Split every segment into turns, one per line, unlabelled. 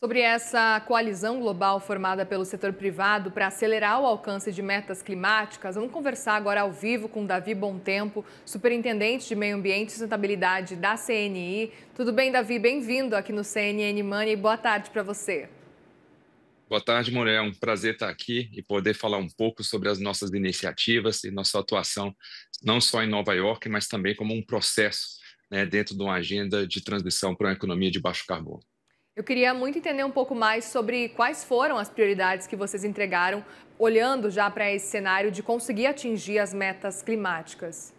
Sobre essa coalizão global formada pelo setor privado para acelerar o alcance de metas climáticas, vamos conversar agora ao vivo com Davi Tempo, superintendente de Meio Ambiente e Sustentabilidade da CNI. Tudo bem, Davi? Bem-vindo aqui no CNN Money. Boa tarde para você.
Boa tarde, Moré. É um prazer estar aqui e poder falar um pouco sobre as nossas iniciativas e nossa atuação, não só em Nova York, mas também como um processo, né, dentro de uma agenda de transição para uma economia de baixo carbono.
Eu queria muito entender um pouco mais sobre quais foram as prioridades que vocês entregaram, olhando já para esse cenário de conseguir atingir as metas climáticas.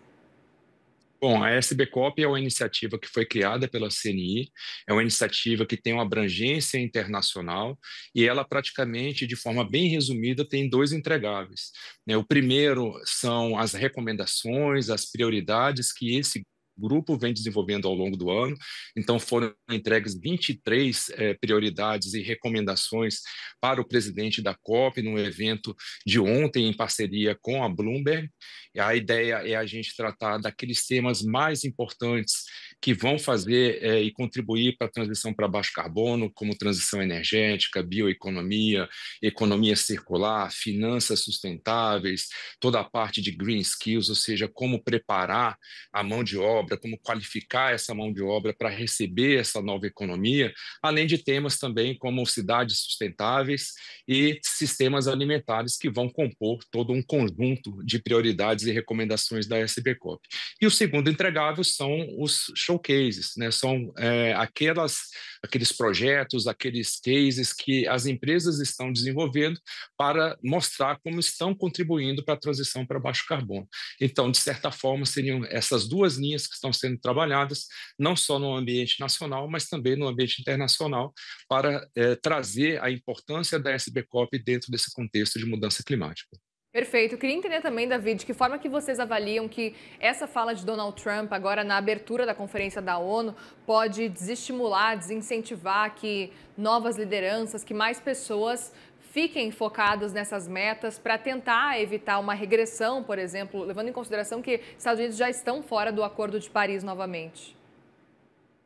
Bom, a SBCOP é uma iniciativa que foi criada pela CNI, é uma iniciativa que tem uma abrangência internacional e ela praticamente, de forma bem resumida, tem dois entregáveis, né? O primeiro são as recomendações, as prioridades que esse grupo vem desenvolvendo ao longo do ano. Então, foram entregues 23 prioridades e recomendações para o presidente da COP no evento de ontem, em parceria com a Bloomberg. A ideia é a gente tratar daqueles temas mais importantes que vão fazer e contribuir para a transição para baixo carbono, como transição energética, bioeconomia, economia circular, finanças sustentáveis, toda a parte de green skills, ou seja, como preparar a mão de obra, como qualificar essa mão de obra para receber essa nova economia, além de temas também como cidades sustentáveis e sistemas alimentares que vão compor todo um conjunto de prioridades e recomendações da SBCOP. E o segundo entregável são os showcases, né? São aqueles projetos, aqueles cases que as empresas estão desenvolvendo para mostrar como estão contribuindo para a transição para baixo carbono. Então, de certa forma, seriam essas duas linhas que estão sendo trabalhadas, não só no ambiente nacional, mas também no ambiente internacional, para trazer a importância da SBCOP dentro desse contexto de mudança climática.
Perfeito. Eu queria entender também, Davi, de que forma que vocês avaliam que essa fala de Donald Trump, agora na abertura da conferência da ONU, pode desestimular, desincentivar que novas lideranças, que mais pessoas fiquem focadas nessas metas para tentar evitar uma regressão, por exemplo, levando em consideração que Estados Unidos já estão fora do Acordo de Paris novamente.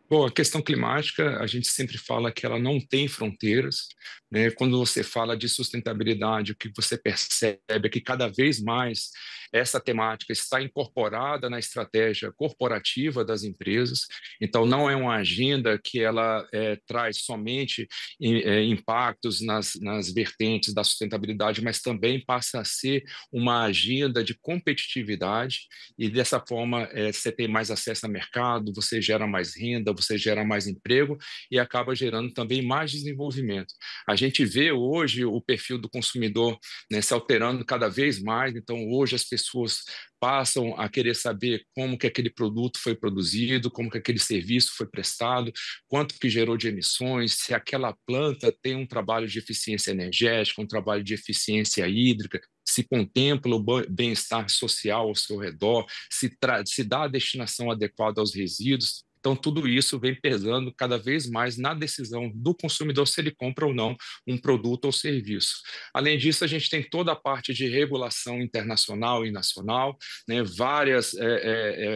Bom, a questão climática, a gente sempre fala que ela não tem fronteiras, né? Quando você fala de sustentabilidade, o que você percebe é que cada vez mais essa temática está incorporada na estratégia corporativa das empresas. Então, não é uma agenda que ela traz somente impactos nas vertentes da sustentabilidade, mas também passa a ser uma agenda de competitividade e dessa forma você tem mais acesso a mercado, você gera mais renda, você gera mais emprego e acaba gerando também mais desenvolvimento. A gente vê hoje o perfil do consumidor, né, se alterando cada vez mais, então hoje as pessoas passam a querer saber como que aquele produto foi produzido, como que aquele serviço foi prestado, quanto que gerou de emissões, se aquela planta tem um trabalho de eficiência energética, um trabalho de eficiência hídrica, se contempla o bem-estar social ao seu redor, se dá a destinação adequada aos resíduos. Então, tudo isso vem pesando cada vez mais na decisão do consumidor se ele compra ou não um produto ou serviço. Além disso, a gente tem toda a parte de regulação internacional e nacional, né, várias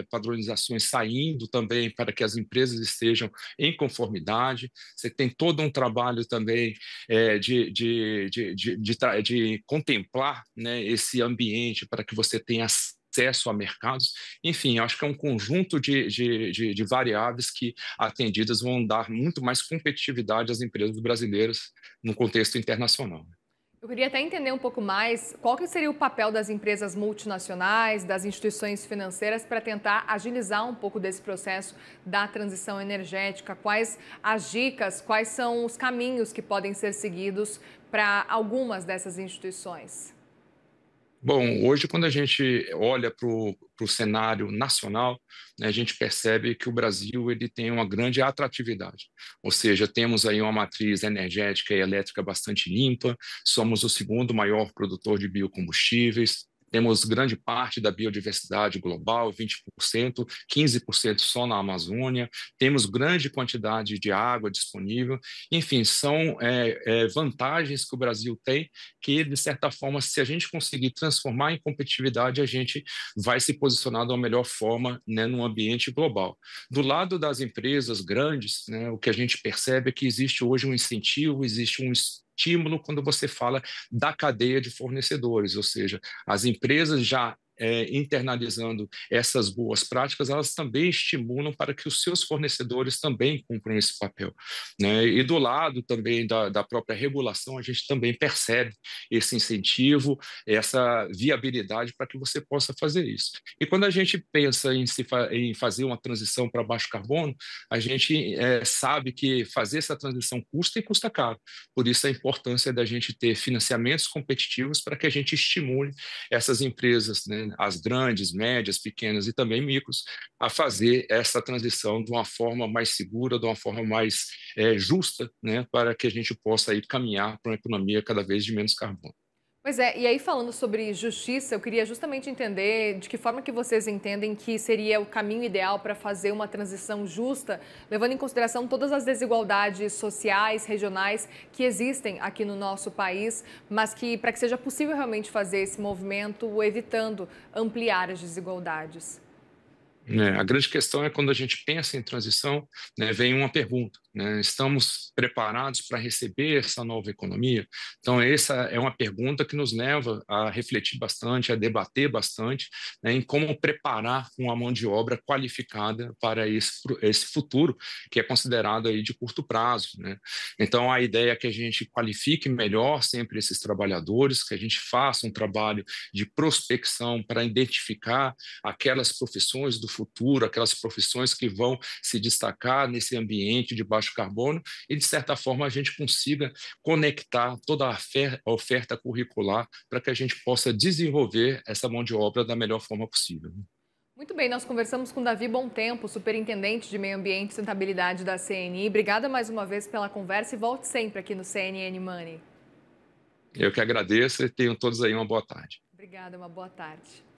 padronizações saindo também para que as empresas estejam em conformidade. Você tem todo um trabalho também de contemplar, né, esse ambiente para que você tenha acesso a mercados. Enfim, acho que é um conjunto de variáveis que, atendidas, vão dar muito mais competitividade às empresas brasileiras no contexto internacional.
Eu queria até entender um pouco mais qual que seria o papel das empresas multinacionais, das instituições financeiras para tentar agilizar um pouco desse processo da transição energética. Quais as dicas, quais são os caminhos que podem ser seguidos para algumas dessas instituições?
Bom, hoje, quando a gente olha para o cenário nacional, né, a gente percebe que o Brasil ele tem uma grande atratividade. Ou seja, temos aí uma matriz energética e elétrica bastante limpa, somos o segundo maior produtor de biocombustíveis, temos grande parte da biodiversidade global, 20%, 15% só na Amazônia, temos grande quantidade de água disponível, enfim, são vantagens que o Brasil tem que, de certa forma, se a gente conseguir transformar em competitividade, a gente vai se posicionar da melhor forma, né, no ambiente global. Do lado das empresas grandes, né, o que a gente percebe é que existe hoje um incentivo, existe um estímulo quando você fala da cadeia de fornecedores, ou seja, as empresas já internalizando essas boas práticas, elas também estimulam para que os seus fornecedores também cumpram esse papel, né? E do lado também da própria regulação, a gente também percebe esse incentivo, essa viabilidade para que você possa fazer isso. E quando a gente pensa em fazer uma transição para baixo carbono, a gente sabe que fazer essa transição custa e custa caro. Por isso a importância da gente ter financiamentos competitivos para que a gente estimule essas empresas, né, as grandes, médias, pequenas e também micros, a fazer essa transição de uma forma mais segura, de uma forma mais justa, né, para que a gente possa aí caminhar para uma economia cada vez de menos carbono.
Pois é, e aí falando sobre justiça, eu queria justamente entender de que forma que vocês entendem que seria o caminho ideal para fazer uma transição justa, levando em consideração todas as desigualdades sociais, regionais que existem aqui no nosso país, mas que para que seja possível realmente fazer esse movimento, evitando ampliar as desigualdades.
A grande questão é quando a gente pensa em transição, né, vem uma pergunta, né, estamos preparados para receber essa nova economia? Então, essa é uma pergunta que nos leva a refletir bastante, a debater bastante, né, em como preparar uma mão de obra qualificada para esse futuro, que é considerado aí de curto prazo, né? Então, a ideia é que a gente qualifique melhor sempre esses trabalhadores, que a gente faça um trabalho de prospecção para identificar aquelas profissões do futuro, aquelas profissões que vão se destacar nesse ambiente de baixo carbono e, de certa forma, a gente consiga conectar toda a oferta curricular para que a gente possa desenvolver essa mão de obra da melhor forma possível.
Muito bem, nós conversamos com Davi Bom Tempo, superintendente de Meio Ambiente e Sustentabilidade da CNI. Obrigada mais uma vez pela conversa e volte sempre aqui no CNN Money.
Eu que agradeço e tenham todos aí uma boa tarde.
Obrigada, uma boa tarde.